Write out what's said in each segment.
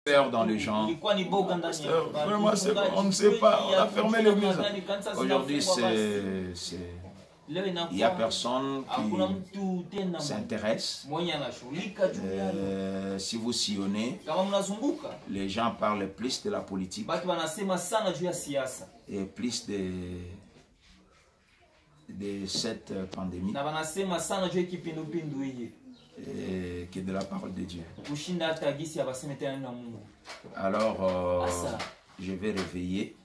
peur dans les gens. Vraiment, on ne sait pas, on a fermé l'église. Aujourd'hui, il n'y a personne qui s'intéresse. Si vous sillonnez, les gens parlent plus de la politique et plus de cette pandémie que de la parole de Dieu. Alors, je vais réveiller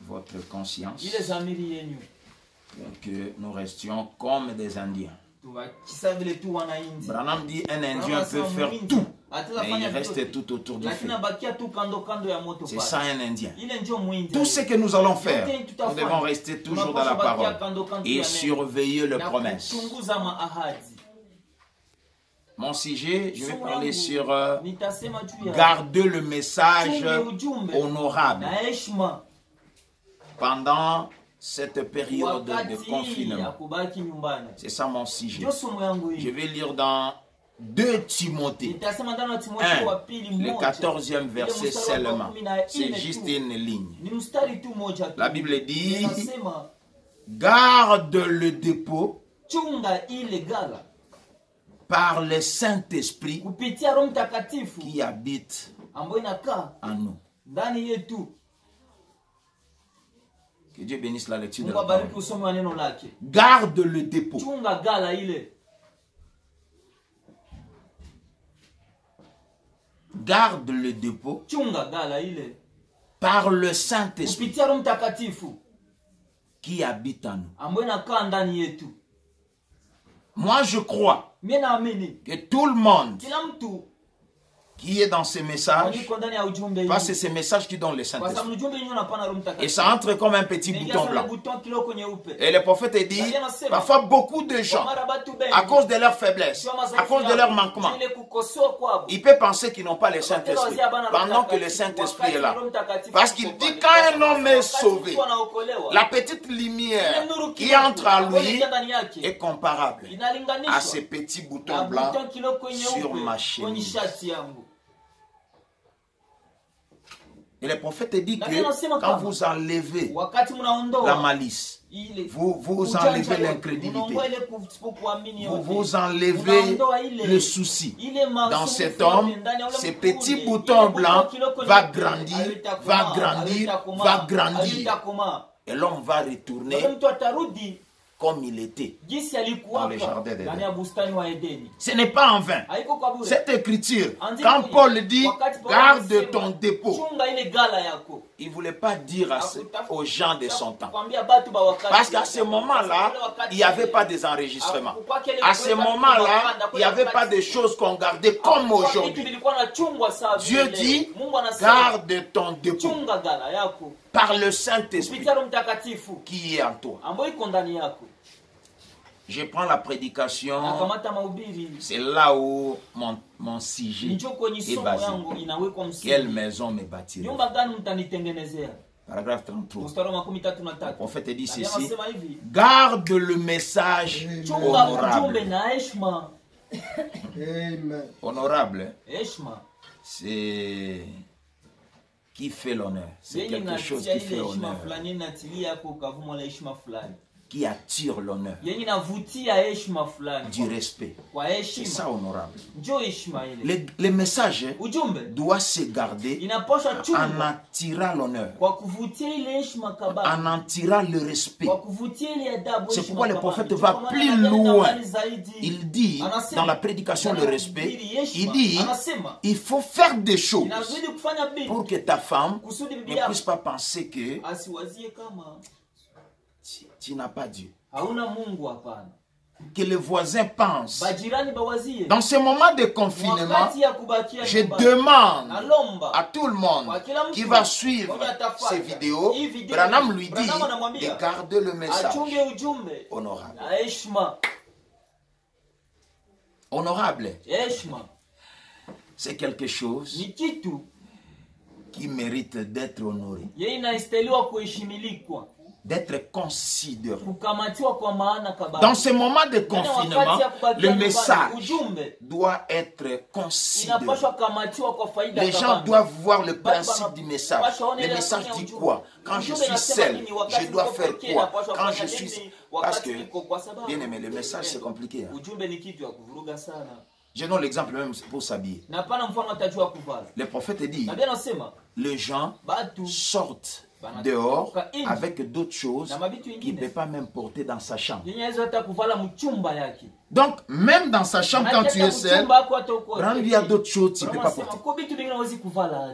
votre conscience que nous restions comme des Indiens. Branham dit un Indien peut faire tout, mais il reste tout autour du feu. C'est ça un Indien. Tout ce que nous allons faire, nous devons rester toujours dans la parole et surveiller les promesses. Mon sujet, je vais parler sur garder le message honorable pendant cette période de confinement. C'est ça mon sujet. Je vais lire dans 2 Timothée 1, le 14e verset seulement. C'est juste une ligne. La Bible dit, garde le dépôt par le Saint-Esprit qui habite en nous. Que Dieu bénisse la lecture de la parole. Garde le dépôt. Garde le dépôt par le Saint-Esprit qui habite en nous. Moi, je crois que tout le monde qui est dans ces messages, parce que c'est ces messages qui donnent le Saint-Esprit. Et ça entre comme un petit bouton blanc. Et le prophète dit, parfois beaucoup de gens, à cause de leur faiblesse, à cause de leur manquement, ils peuvent penser qu'ils n'ont pas le Saint-Esprit, pendant que le Saint-Esprit est là. Parce qu'il dit, quand un homme est sauvé, la petite lumière qui entre en lui est comparable à ces petits boutons blancs sur ma chemise. Et le prophète dit que quand vous enlevez la malice, vous enlevez l'incrédulité, vous enlevez le souci. Dans cet homme, ces petits boutons blancs va grandir, va grandir, va grandir. Et l'homme va retourner comme il était dans le jardin d'Éden. Ce n'est pas en vain. Cette écriture, quand Paul dit « garde ton dépôt », il ne voulait pas dire aux gens de son temps. Parce qu'à ce moment-là, il n'y avait pas des enregistrements. À ce moment-là, il n'y avait pas de choses qu'on gardait comme aujourd'hui. Dieu dit « garde ton dépôt » par le Saint-Esprit qui est en toi. Je prends la prédication, c'est là où mon sujet est basé. Quelle maison me bâtirai? Paragraphe 33. Le prophète dit ceci, garde le message honorable. Honorable, c'est qui fait l'honneur. C'est quelque chose qui fait l'honneur, qui attire l'honneur, du respect. C'est ça honorable. Le message doit se garder en attirant l'honneur, en attirant le respect. C'est pourquoi le prophète va plus loin. Il dit, dans la prédication le respect, il dit, il faut faire des choses pour que ta femme ne puisse pas penser que tu n'as pas Dieu. Que les voisins pensent. Dans ce moment de confinement, je demande à tout le monde qui va suivre ces vidéos, Branham lui dit de garder le message honorable. Honorable, c'est quelque chose qui mérite d'être honoré. d'être considéré. Dans ce moment de confinement, le message doit être considéré. Les gens doivent voir le principe du message. Le message dit quoi? Quand je suis seul, je dois faire quoi? Quand je suis... Parce que, bien aimé, le message c'est compliqué. Je donne l'exemple même pour s'habiller. Le prophète dit, les gens sortent dehors avec d'autres choses qu'il ne peut pas même porter dans sa chambre. Donc, même dans sa chambre, quand tu es seul, il y a d'autres choses que tu ne peux pas porter.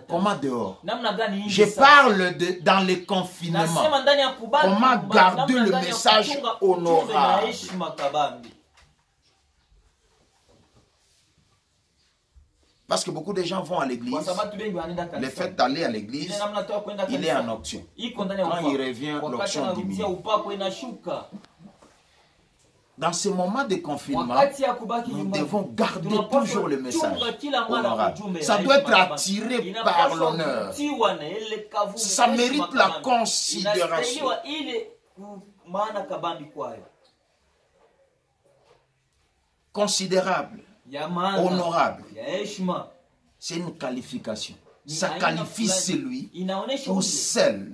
Comment dehors? Je parle dans les confinements. Comment garder le message honorable? Parce que beaucoup de gens vont à l'église. Le fait d'aller à l'église, il est en option. Quand il revient, l'option diminue. Dans ce moment de confinement, nous devons garder toujours le message honorable. Ça doit être attiré par l'honneur. Ça mérite la considération. Considérable. Honorable. C'est une qualification. Ça qualifie celui ou celle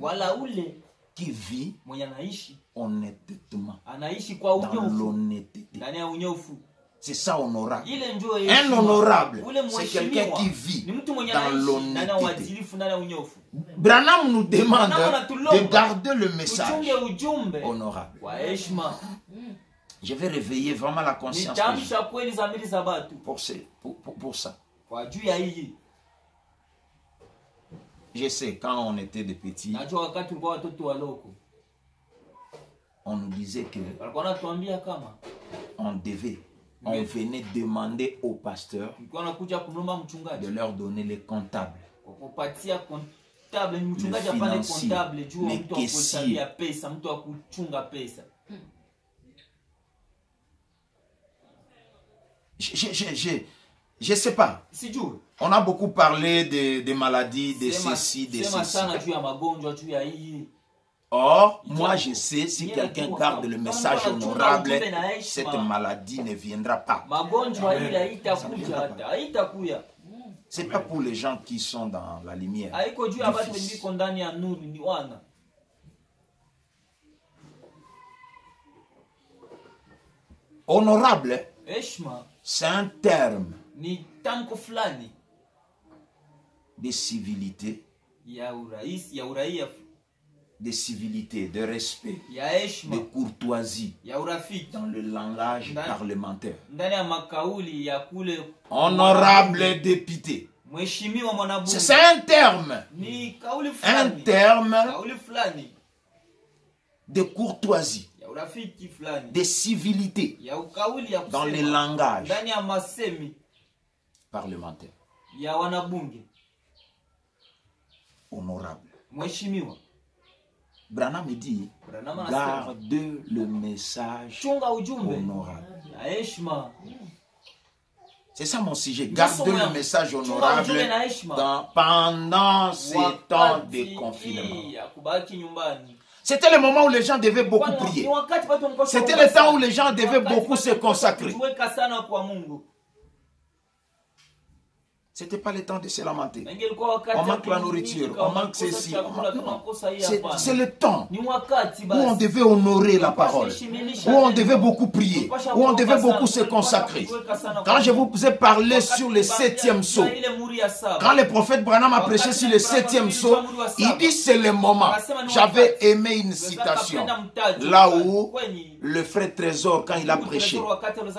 qui vit honnêtement, dans l'honnêteté. C'est ça honorable. Un honorable, c'est quelqu'un qui vit dans l'honnêteté. Branham nous demande de garder le message honorable. Je vais réveiller vraiment la conscience pour ça. Je sais, quand on était des petits, on nous disait que on venait demander au pasteur de leur donner les comptables, le financier, les caissiers. Je ne sais pas. On a beaucoup parlé des maladies, de ceci, de ceci. Or, moi je sais, si quelqu'un garde le message honorable, cette maladie ne viendra pas. Ce n'est pas pour les gens qui sont dans la lumière. Honorable, c'est un terme de civilité, de respect, de courtoisie dans le langage parlementaire. Honorable député. C'est un terme de courtoisie, de civilité dans le langage parlementaire. Honorable. Branham me dit, garde le message honorable. C'est ça mon sujet, garde le message honorable pendant ces temps de confinement. C'était le moment où les gens devaient beaucoup prier. C'était le temps où les gens devaient beaucoup se consacrer. Ce n'était pas le temps de se lamenter. On manque la nourriture, on manque ceci. C'est le temps où on devait honorer la parole, où on devait beaucoup prier, où on devait beaucoup se consacrer. Quand je vous ai parlé sur le 7e sceau, quand le prophète Branham a prêché sur le 7e sceau, il dit c'est le moment. J'avais aimé une citation, là où le frère Trésor, quand il a prêché,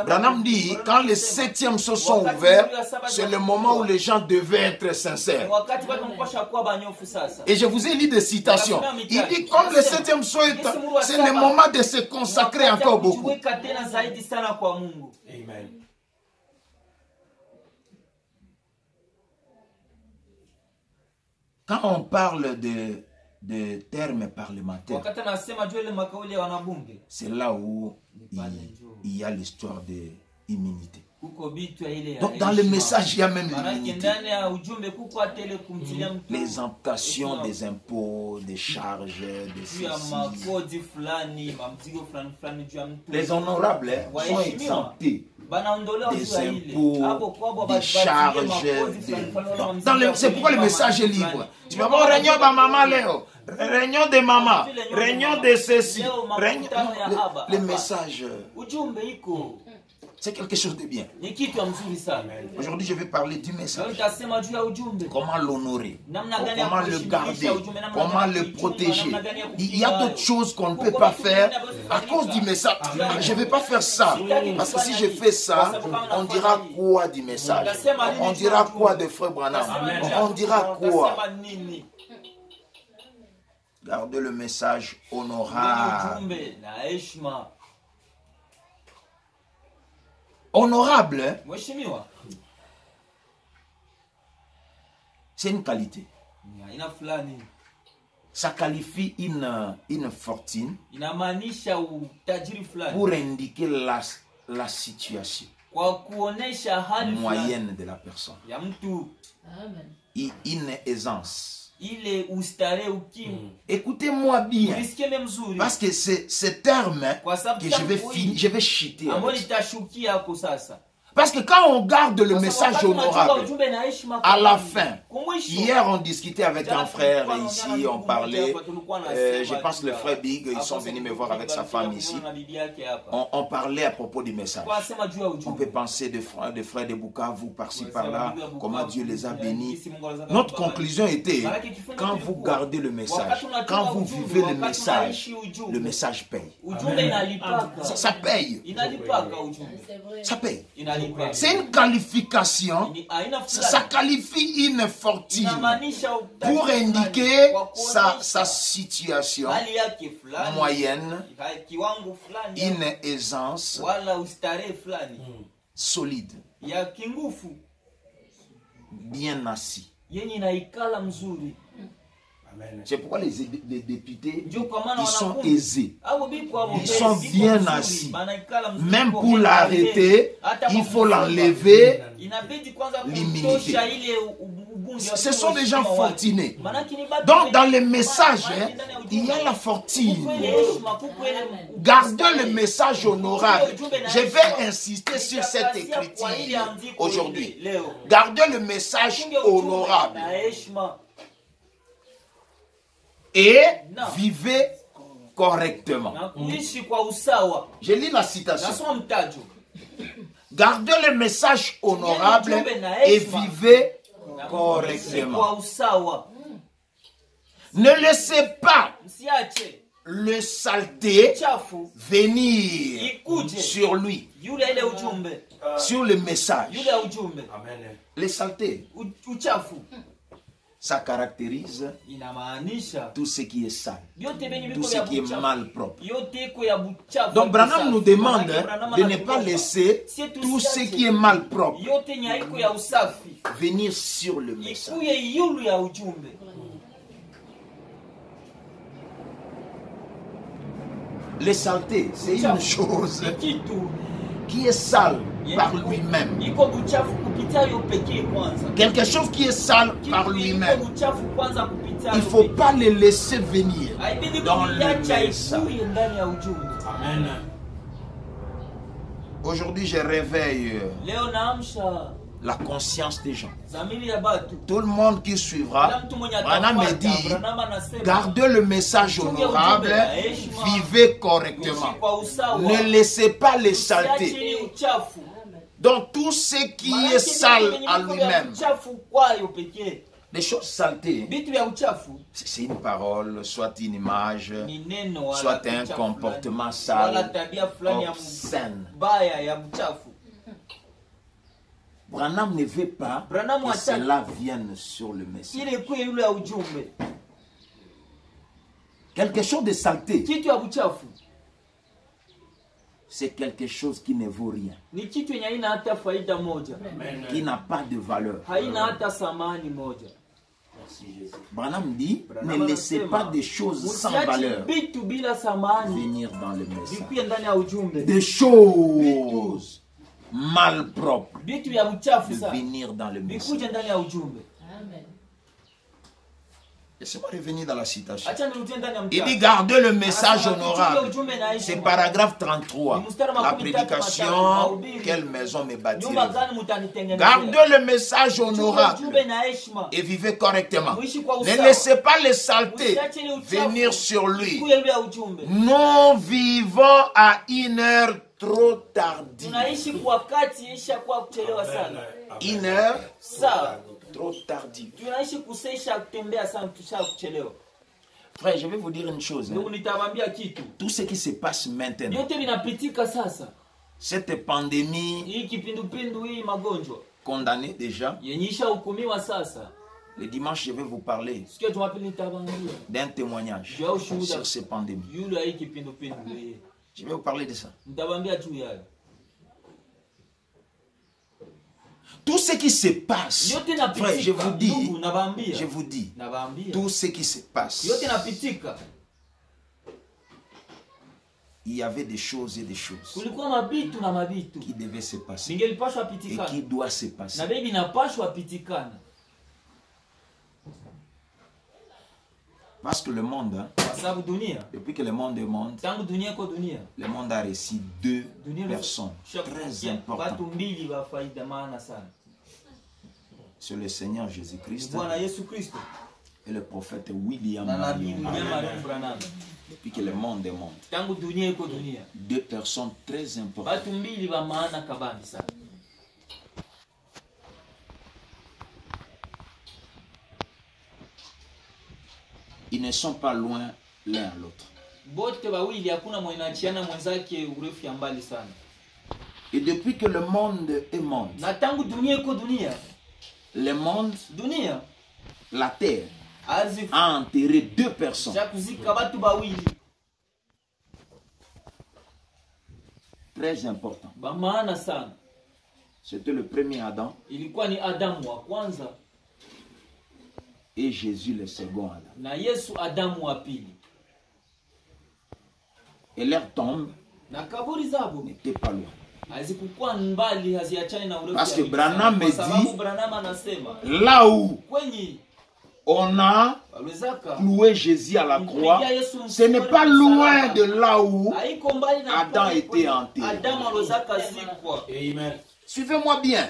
Branham dit, quand les 7e sceaux sont ouverts, c'est le moment où les gens devaient être sincères. Et je vous ai lu des citations. Il dit, comme le 7e sceau, c'est le moment de se consacrer encore beaucoup. Amen. Quand on parle de termes parlementaires, c'est là où il y a l'histoire de l'immunité. Donc dans le message, il y a même les imputations des impôts, des charges, des saisies. Les honorables sont exemptés des impôts, des charges. C'est pourquoi le message est libre. Tu vas voir réunion de maman Léo, réunion de maman, réunion de ceci, le message. C'est quelque chose de bien. Aujourd'hui, je vais parler du message. Comment l'honorer, comment le garder, comment le protéger. Il y a d'autres choses qu'on ne peut pas faire à cause du message. Je ne vais pas faire ça. Parce que si je fais ça, on dira quoi du message? On dira quoi de Frère Branham? On dira quoi? Gardez le message honorable. Honorable, c'est une qualité. Ça qualifie une fortune pour indiquer la situation moyenne de la personne. Une aisance. Écoutez-moi bien, parce que c'est ce terme que je vais chuter. Parce que quand on garde le message honorable, à la fin, hier on discutait avec un frère ici, on parlait, je pense que le frère Big, ils sont venus me voir avec sa femme ici, on parlait à propos du message. On peut penser des frères de Bukavu, par-ci, par-là, comment Dieu les a bénis. Notre conclusion était, quand vous gardez le message, quand vous vivez le message paye. Ça paye. Ça paye. C'est une qualification, ça qualifie une fortune pour indiquer sa situation moyenne, une aisance solide, bien assis. C'est pourquoi les députés, ils sont aisés. Ils sont bien assis. Même pour l'arrêter, il faut l'enlever, l'immunité. Ce sont des gens fortunés. Donc dans le message, il y a la fortune. Gardez le message honorable. Je vais insister sur cette écriture aujourd'hui. Gardez le message honorable. Et vivez correctement. Je lis la citation. Gardez le message honorable et vivez correctement. Ne laissez pas le saleté venir sur lui, sur le message. Les saletés, ça caractérise tout ce qui est sale, tout ce qui est mal propre. Donc Branham nous demande de ne pas laisser tout ce qui est mal propre venir sur le message. Les saletés, c'est une chose qui est sale par lui-même. Quelque chose qui est sale par lui-même. Il ne faut pas le laisser venir dans le message. Amen. Aujourd'hui, je réveille la conscience des gens. Tout le monde qui suivra, Branham me dit, gardez le message honorable, vivez correctement. Ne laissez pas les saletés. Donc tout ce qui est sale à lui-même, les choses saletés, c'est une parole, soit une image, soit un comportement sale, obscène. Branham ne veut pas que cela vienne sur le message. Quelque chose de saleté, c'est quelque chose qui ne vaut rien, qui n'a pas de valeur. Branham dit, ne laissez pas des choses sans valeur venir dans le message. Des choses malpropres de venir dans le message. Laissez-moi revenir dans la citation. Il dit garder le message honorable. C'est paragraphe 33. La prédication, quelle maison me bâtirait-vous? Gardez le message honorable et vivez correctement. Ne laissez pas les saletés venir sur lui. Nous vivons à une heure trop tardive. Une heure trop tardive. Frère, je vais vous dire une chose. Tout ce qui se passe maintenant, cette pandémie condamnée déjà, le dimanche, je vais vous parler d'un témoignage sur cette pandémie. Je vais vous parler de ça. Tout ce qui se passe, frère, je vous dis, tout ce qui se passe, il y avait des choses et des choses qui devaient se passer et qui doivent se passer. Parce que le monde, depuis que le monde est monde, le monde a reçu deux personnes très importantes. C'est le Seigneur Jésus-Christ et le prophète William Branham. Depuis que le monde est monde, deux personnes très importantes. Ils ne sont pas loin l'un à l'autre. Et depuis que le monde est monde, le monde, la terre, a enterré deux personnes. Très important. C'était le premier Adam. Et Jésus le second Adam. Et leur tombe n'était pas loin. Parce que Branham me dit, là où on a cloué Jésus à la croix, ce n'est pas loin de là où Adam était enterré. Amen. Suivez-moi bien.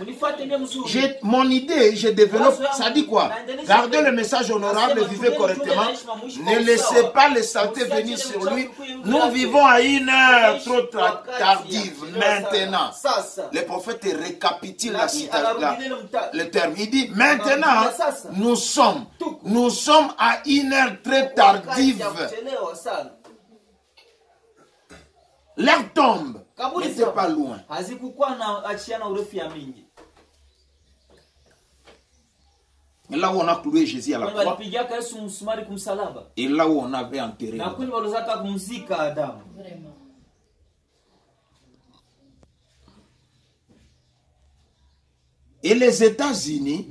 Mon idée, je développe, ça dit quoi? Gardez le message honorable, vivez correctement. Ne laissez pas les saletés venir sur lui. Nous vivons à une heure trop tardive maintenant. Le prophète récapitule le terme. Il dit, maintenant, nous sommes à une heure très tardive. Leur tombe n'était pas loin. Et là où on a cloué Jésus à la croix, et là où on avait enterré Adam. Et les États-Unis,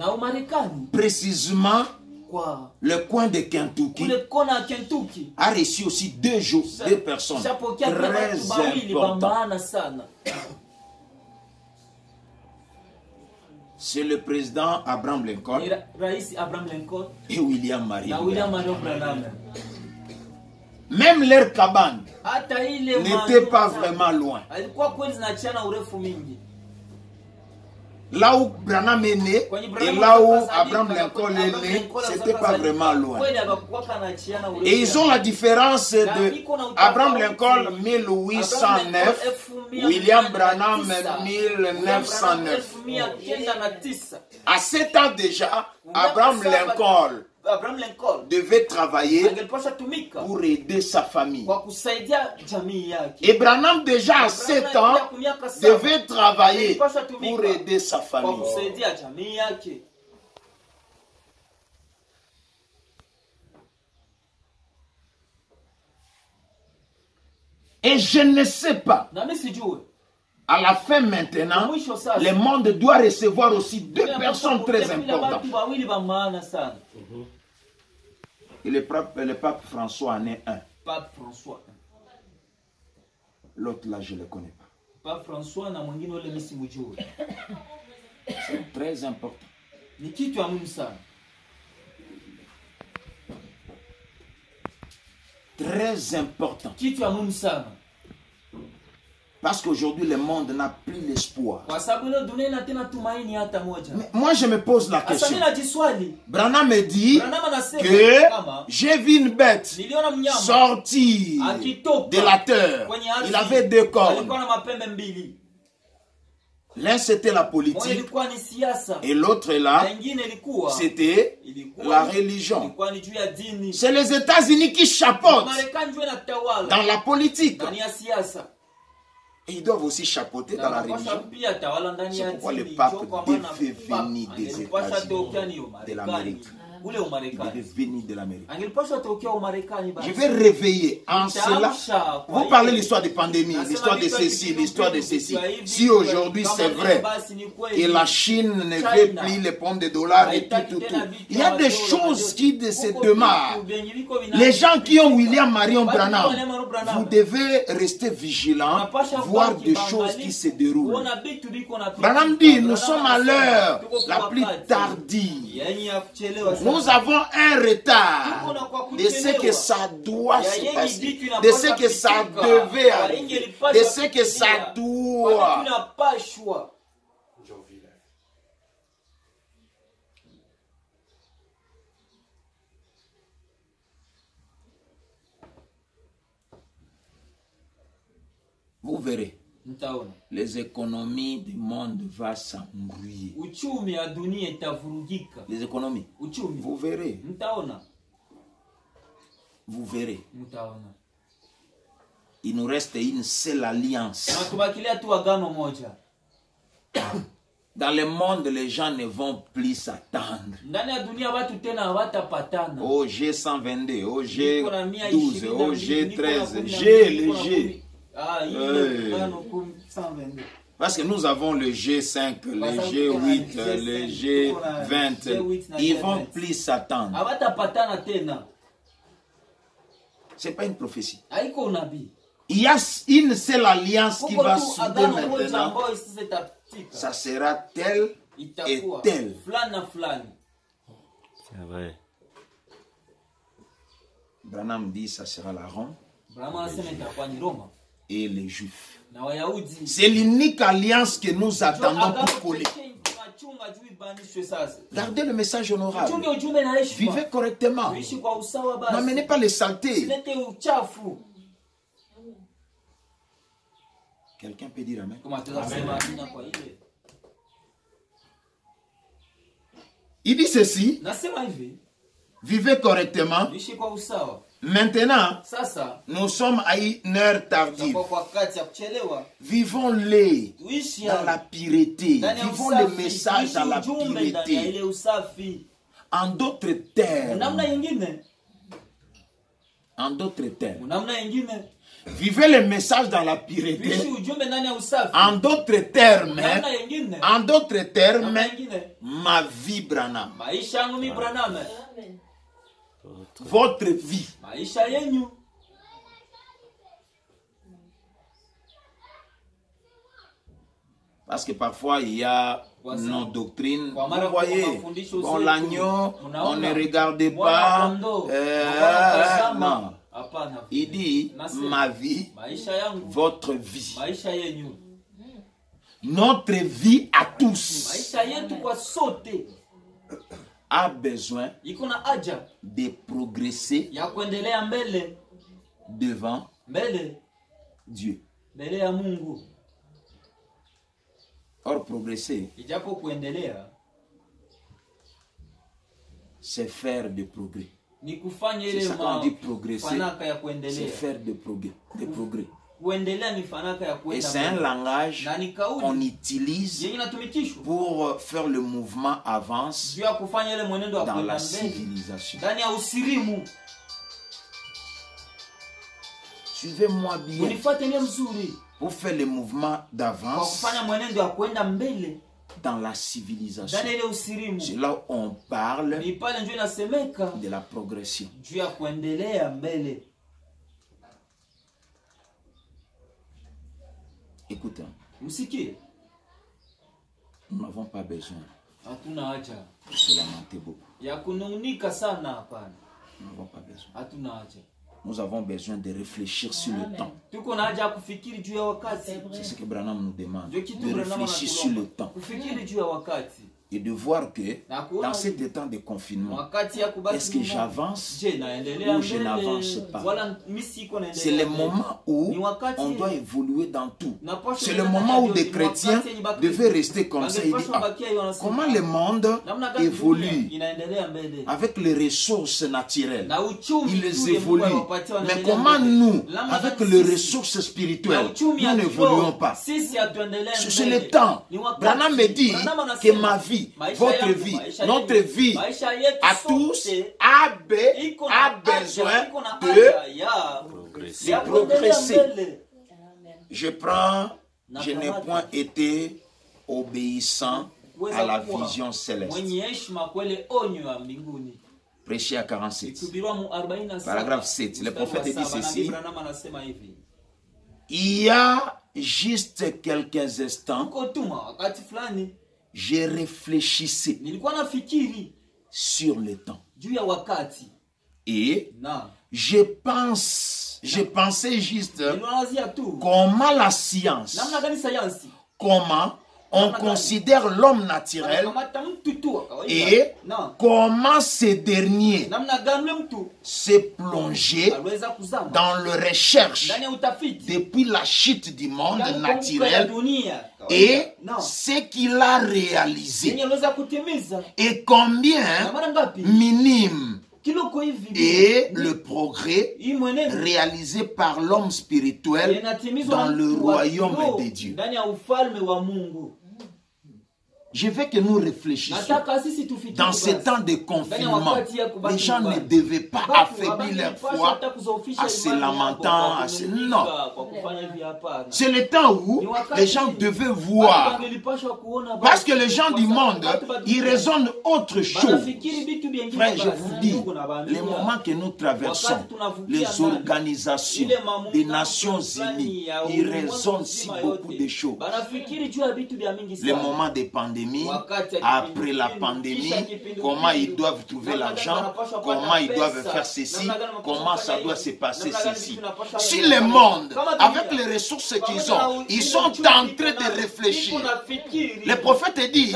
précisément le coin de Kentucky, a reçu aussi deux personnes très importantes. C'est le président Abraham Lincoln et William Branham. Même leur cabane n'était pas vraiment loin. Là où Branham est né et là où Abraham Lincoln est né, c'était pas vraiment loin. Et ils ont la différence de Abraham Lincoln 1809, William Branham 1909. À 7 ans déjà, Abraham Lincoln devait travailler pour aider sa famille. Et Branham déjà à 7 ans devait travailler pour aider sa famille. Et je ne sais pas. À la fin maintenant, le monde doit recevoir aussi deux personnes très importantes. Et le pape François en est un. L'autre là, je ne le connais pas. Pa François na mwingine ule misi mjui. C'est très important. Ni kitu ya muhimu sana. Très important. Kitu ya muhimu sana. Parce qu'aujourd'hui, le monde n'a plus l'espoir. Moi, je me pose la question. Branham me dit que j'ai vu une bête sortir de la terre. Il avait 2 cornes. L'un, c'était la politique. Et l'autre, là, c'était la religion. C'est les États-Unis qui chapeautent dans la politique. Et ils doivent aussi chapeauter dans la religion. C'est pourquoi le pape devait venir des États-Unis, de l'Amérique. Il devait venir de l'Amérique. Je vais réveiller en cela. Vous parlez de l'histoire de pandémie, l'histoire de ceci, l'histoire de ceci. Si aujourd'hui c'est vrai que la Chine ne veut plus les pommes de dollars et tout. Il y a des choses qui se démarrent. Les gens qui ont William Marion Branham, vous devez rester vigilants, voir des choses qui se déroulent. Branham dit, nous sommes à l'heure la plus tardive. Nous avons un retard de ce que ça doit se passer, de ce que ça devait arriver, de ce que ça doit. Tu n'as pas le choix. Vous verrez. Les économies du monde vont s'embrouiller. Les économies. Vous verrez. Vous verrez. Il nous reste une seule alliance. Dans le monde, les gens ne vont plus s'attendre. Oh, G122, oh, G12, oh, G13, G, le G. Parce que nous avons le G5, le G8, le G20. Ils vont plus s'attendre. Ce n'est pas une prophétie. Il y a une seule alliance qui va souder maintenant. Ça sera tel et tel. C'est vrai. Branham dit ça sera la Rome et les Juifs. C'est l'unique alliance que nous attendons pour coller. Gardez le message honorable. Vivez correctement. N'amenez pas les saletés. Quelqu'un peut dire amen. Il dit ceci. Vivez correctement. Maintenant, nous sommes à une heure tardive. Vivons-les dans la pureté. Vivons le message dans la pureté. En d'autres termes, vivez le message dans la pureté. En d'autres termes, ma vie, Branham. Votre vie. Parce que parfois il y a nos doctrines. Vous voyez, bon, l'agneau, on ne regarde pas. Non. Il dit ma vie, votre vie. Notre vie à tous a besoin de progresser devant Dieu. Or, progresser, c'est faire des progrès. C'est ça qu'on dit progresser, c'est faire des progrès. Et c'est un langage qu'on utilise pour faire le mouvement avance dans la civilisation. Suivez-moi bien. Pour faire le mouvement d'avance dans la civilisation. C'est là où on parle de la progression. Écoutez, Msikie. nous n'avons pas besoin Hatuna haja de se lamenter beaucoup. ya kunung'unika sana, hapana. Nous n'avons pas besoin. Hatuna haja. Nous avons besoin de réfléchir sur le temps. Tuko na haja ya kufikiri juu ya wakati. C'est ce que Branham nous demande. Ndio kitu De Branham réfléchir sur le temps. Kufikiri juu ya wakati. Et de voir que dans ces temps de confinement, est-ce que j'avance ou je n'avance pas? C'est le moment où on doit évoluer dans tout. C'est le moment où des chrétiens devaient rester comme ça. Ils disent, comment le monde évolue avec les ressources naturelles? Ils évoluent. Mais comment nous, avec les ressources spirituelles, nous n'évoluons pas? C'est le temps. Branham me dit que ma vie, votre vie, notre vie, à tous, a besoin de progresser. Je n'ai point été obéissant à la vision céleste. Prêché à 47. Paragraphe 7. Le prophète dit ceci. Il y a juste quelques instants, je réfléchissais sur le temps. Et je pensais juste comment la science, comment on considère l'homme naturel et comment ces derniers se plongeaient dans le recherche depuis la chute du monde naturel et ce qu'il a réalisé et combien minime et le progrès réalisé par l'homme spirituel dans le royaume de Dieu. Je veux que nous réfléchissions. Dans ces temps de confinement, les gens ne devaient pas affaiblir leur foi en se lamentant. Non. C'est le temps où les gens devaient voir. Parce que les gens du monde, ils raisonnent autre chose. Frère, je vous dis, les moments que nous traversons, les organisations des Nations Unies, ils raisonnent si beaucoup de choses. Les moments de pandémie, après la pandémie, comment ils doivent trouver l'argent, comment ils doivent faire ceci, comment ça doit se passer ceci. Si le monde, avec les ressources qu'ils ont, ils sont en train de réfléchir. Le prophète dit,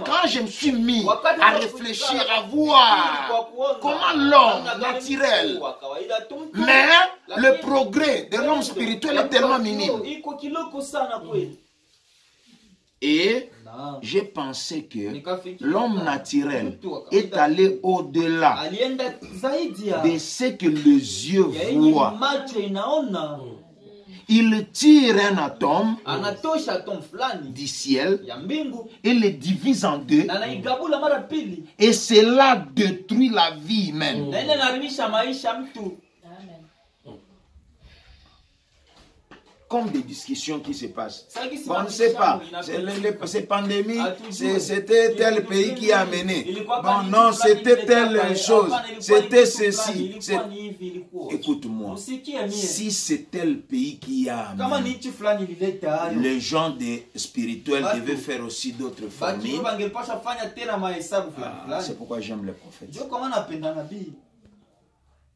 quand je me suis mis à réfléchir, à voir comment l'homme naturel, mais le progrès de l'homme spirituel est tellement minime. Et j'ai pensé que l'homme naturel est allé au-delà de ce que les yeux voient. Il tire un atome du ciel et le divise en deux, et cela détruit la vie humaine. Comme des discussions qui se passent. Bon, on ne sait pas. Ces pandémies, c'était tel pays qui a mené. Bon, non, c'était telle chose. C'était ceci. Écoute-moi. Si c'est tel pays qui a amené, les gens spirituels devaient faire aussi d'autres familles. C'est pourquoi j'aime les prophètes.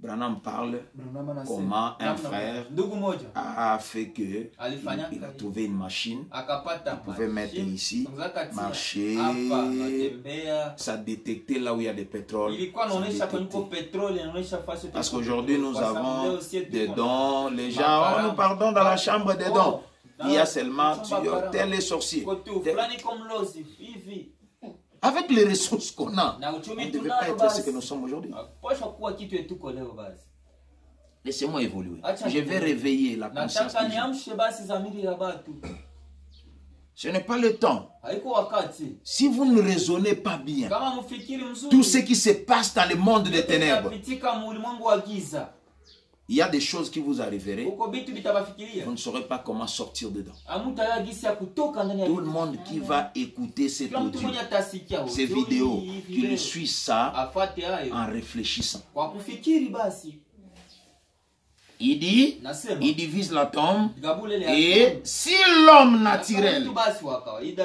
Branham parle comment un frère a fait que il a trouvé une machine, il pouvait mettre ici, marcher, ça détectait là où il y a du pétrole. Parce qu'aujourd'hui nous avons des dons, les gens, nous pardon dans la chambre des dons. Il y a seulement tel est sorcier. Avec les ressources qu'on a, on ne devait pas être ce que nous sommes aujourd'hui. Laissez-moi évoluer. Je vais réveiller la conscience. Ce n'est pas le temps. Si vous ne raisonnez pas bien, tout ce qui se passe dans le monde des ténèbres, il y a des choses qui vous arriveront, vous ne saurez pas comment sortir dedans. Tout le monde qui va écouter cette audio, ces vidéos, qui suit ça en réfléchissant. Il dit, il divise l'atome, et si l'homme naturel,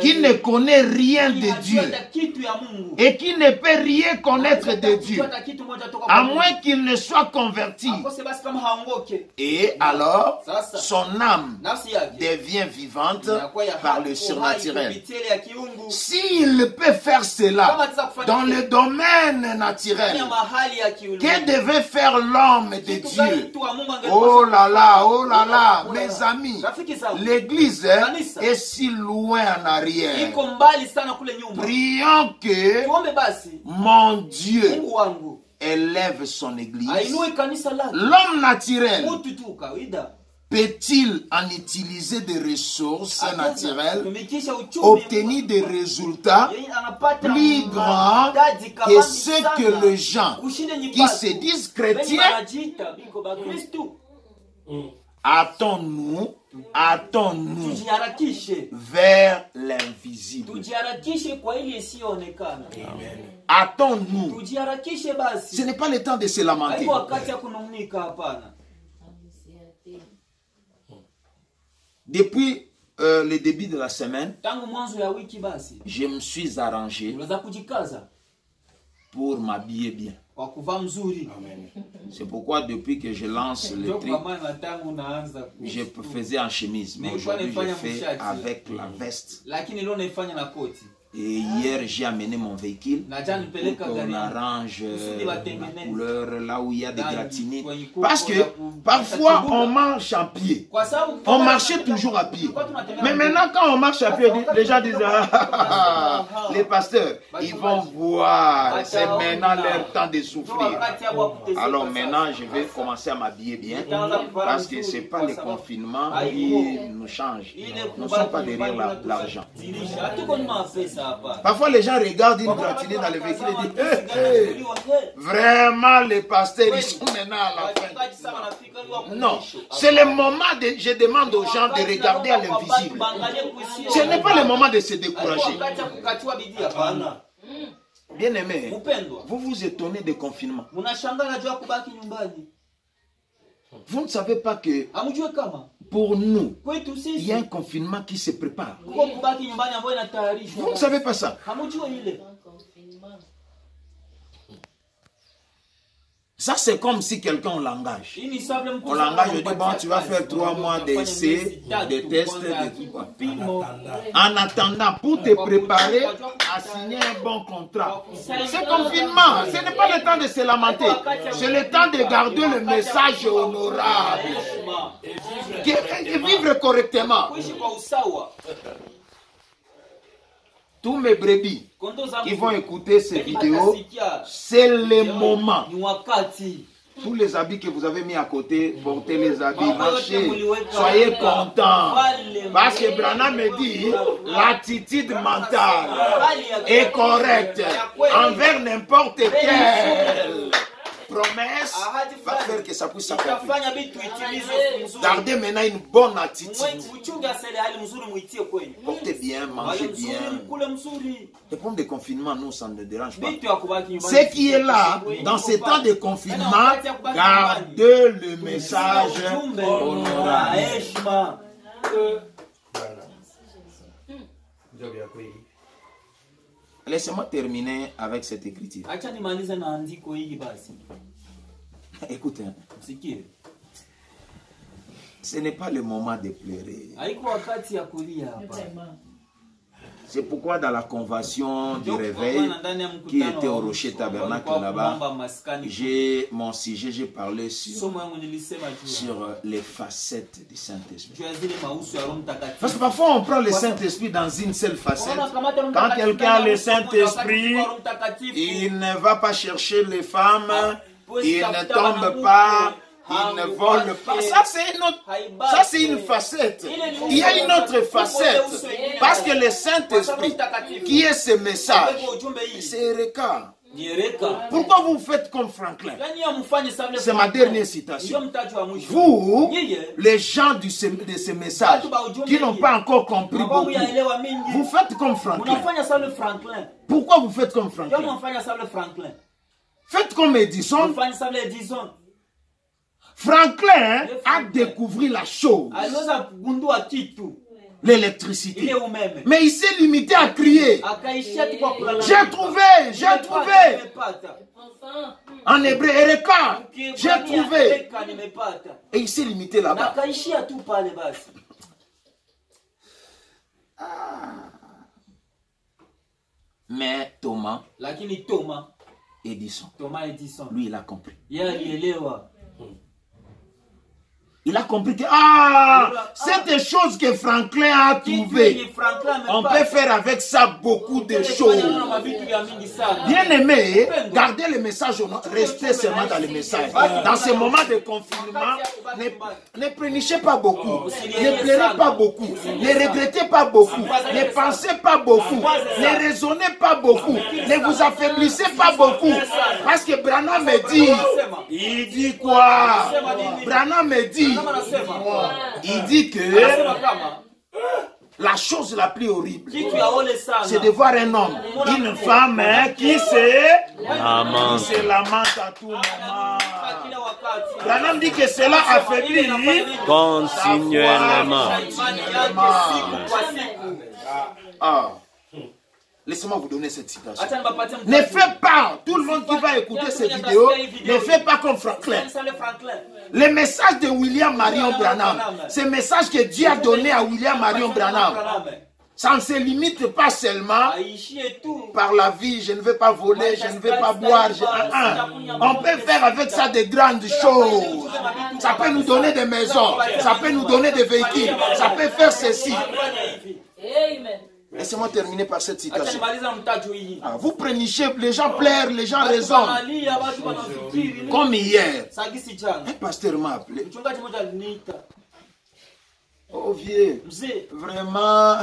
qui ne connaît rien de Dieu, et qui ne peut rien connaître de Dieu, à moins qu'il ne soit converti, et alors, son âme devient vivante par le surnaturel. S'il peut faire cela dans le domaine naturel, que devait faire l'homme de Dieu? Oh là là, mes amis, l'église est si loin en arrière. Prions que mon Dieu élève son église. L'homme naturel peut-il en utiliser des ressources naturelles, obtenir des résultats plus grands que ceux que les gens qui se disent chrétiens? Attends-nous vers l'invisible. Attends-nous. Ce n'est pas le temps de se lamenter. Depuis le début de la semaine, je me suis arrangé pour m'habiller bien. C'est pourquoi depuis que je lance le truc, je faisais en chemise. Mais aujourd'hui, je fais avec la veste. Et hier, j'ai amené mon véhicule pour qu'on arrange la couleur là où il y a des gratinées. Parce que parfois, on marche à pied. On marchait toujours à pied. Mais maintenant, quand on marche à pied, les gens disent, les pasteurs, ils vont voir. C'est maintenant leur temps de souffrir. Alors maintenant, je vais commencer à m'habiller bien. Parce que ce n'est pas le confinement qui nous change. Nous ne sommes pas derrière l'argent. Parfois, les gens regardent une gratinée dans le véhicule et disent vraiment, les pasteurs, ils sont maintenant à la fin. Non, c'est le moment de... Je demande aux gens de regarder à l'invisible. Ce n'est pas le moment de se décourager. Bien aimé, vous vous étonnez des confinements. Vous ne savez pas que pour nous, il y a un confinement qui se prépare. Vous ne savez pas ça. Ça, c'est comme si quelqu'un on l'engage. On l'engage, on dit, bon, tu vas faire 3 mois d'essai, de tests, de tout quoi. En attendant, pour te préparer à signer un bon contrat. C'est confinement. Ce n'est pas le temps de se lamenter. C'est le temps de garder le message honorable. Et vivre correctement. Tous mes brebis qui vont écouter ces vidéos, c'est le moment. Tous les habits que vous avez mis à côté, portez les habits, marchez, soyez contents. Parce que Branham me dit, l'attitude mentale est correcte envers n'importe quelle promesse va faire que ça puisse s'accomplir. Gardez maintenant une bonne attitude. Portez bien, mangez bien. Les problèmes de confinement, nous, ça ne nous dérange pas. Ce qui est là, dans ces temps de confinement, gardez le message honorable. Laissez-moi terminer avec cette écriture. Écoutez, ce n'est pas le moment de pleurer. C'est pourquoi dans la convention du réveil qui était au Rocher Tabernacle là-bas, mon sujet, j'ai parlé sur les facettes du Saint-Esprit. Parce que parfois on prend le Saint-Esprit dans une seule facette. Quand quelqu'un a le Saint-Esprit, il ne va pas chercher les femmes, il ne tombe pas, il ne vole pas. Ça, c'est une facette. Il y a une autre facette. Parce que le Saint-Esprit, qui est ce message, c'est Eureka. Pourquoi vous faites comme Franklin? C'est ma dernière citation. Vous, les gens de ce message, qui n'ont pas encore compris beaucoup, vous faites comme Franklin. Pourquoi vous faites comme Franklin? Faites comme Edison. Franklin a découvert la chose. L'électricité. Mais il s'est limité à crier. J'ai trouvé, j'ai trouvé. En hébreu, Ereka, j'ai trouvé. Et il s'est limité là-bas. Mais Thomas, Edison, lui il a compris. Il a compris que cette chose que Franklin a trouvée, on peut faire avec ça beaucoup de choses. Bien aimé, gardez le message, restez seulement dans le message. Dans ce moment de confinement, ne prénichez pas beaucoup, ne pleurez pas beaucoup, ne regrettez pas beaucoup, ne pensez pas beaucoup, ne raisonnez pas beaucoup, ne vous affaiblissez pas beaucoup. Parce que Branham me dit, il dit quoi? Branham me dit, il dit que la chose la plus horrible, c'est de voir un homme, une femme qui se lamente à tout moment. Branham dit que cela affaiblit continuellement. Laissez-moi vous donner cette citation. Ne faites pas, tout le monde qui va écouter cette vidéo, ne faites pas comme Franklin. Le message de William Marion Branham, ce message que Dieu a donné à William Marion Branham, ça ne se limite pas seulement par la vie, je ne veux pas voler, je ne veux pas boire. On peut faire avec ça de grandes choses. Ça peut nous donner des maisons, ça peut nous donner des véhicules, ça peut faire ceci. Amen. Laissez-moi terminer par cette citation. Vous prénichez, les gens pleurent, les gens raisonnent. Comme hier, un pasteur m'a appelé. Oh vieux, vraiment,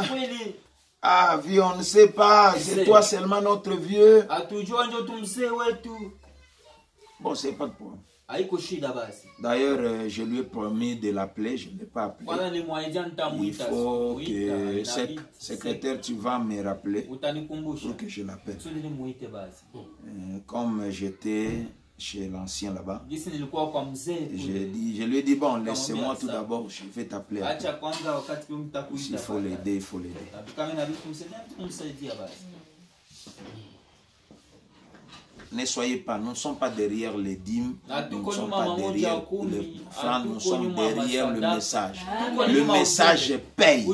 vieux, on ne sait pas, c'est toi seulement notre vieux. Bon, c'est pas de problème. D'ailleurs, je lui ai promis de l'appeler, je ne l'ai pas appelé. Il faut que cette secrétaire, tu vas me rappeler pour que je l'appelle. Comme j'étais chez l'ancien là-bas, je lui ai dit, bon, laissez-moi tout d'abord, je vais t'appeler. S'il faut l'aider, il faut l'aider. Ne soyez pas, nous ne sommes pas derrière les dîmes, nous ne sommes pas derrière les francs, nous sommes derrière le message. Le message paye.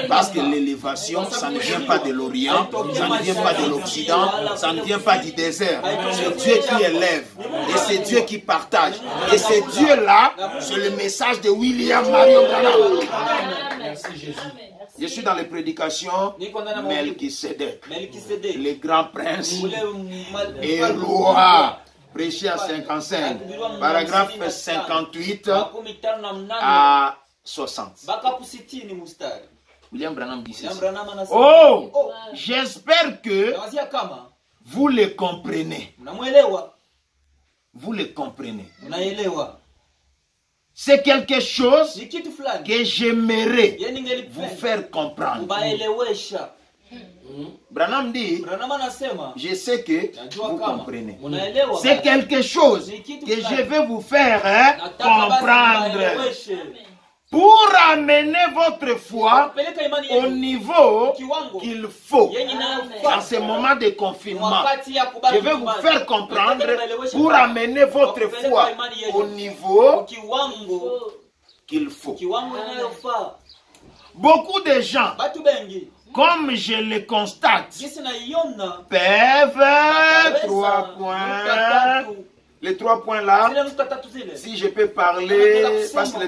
Parce que l'élévation, ça ne vient pas de l'Orient, ça ne vient pas de l'Occident, ça ne vient pas du désert. C'est Dieu qui élève et c'est Dieu qui partage. Et c'est Dieu-là, c'est le message de William Marion Branham. Merci Jésus. Je suis dans les prédications Melchisedec, le grand prince et roi, prêché à 55, paragraphe 58 à 60. William Branham dit ceci. Oh, j'espère que vous le comprenez. Vous le comprenez. C'est quelque chose que j'aimerais vous faire comprendre. Branham dit, je sais que vous comprenez. C'est quelque chose que je vais vous faire comprendre. Pour amener votre foi au niveau qu'il faut dans ce moment de confinement. Je vais vous faire comprendre pour amener votre foi au niveau qu'il faut. Beaucoup de gens, comme je le constate, peuvent 3 points. Les 3 points là, si je peux parler, parce que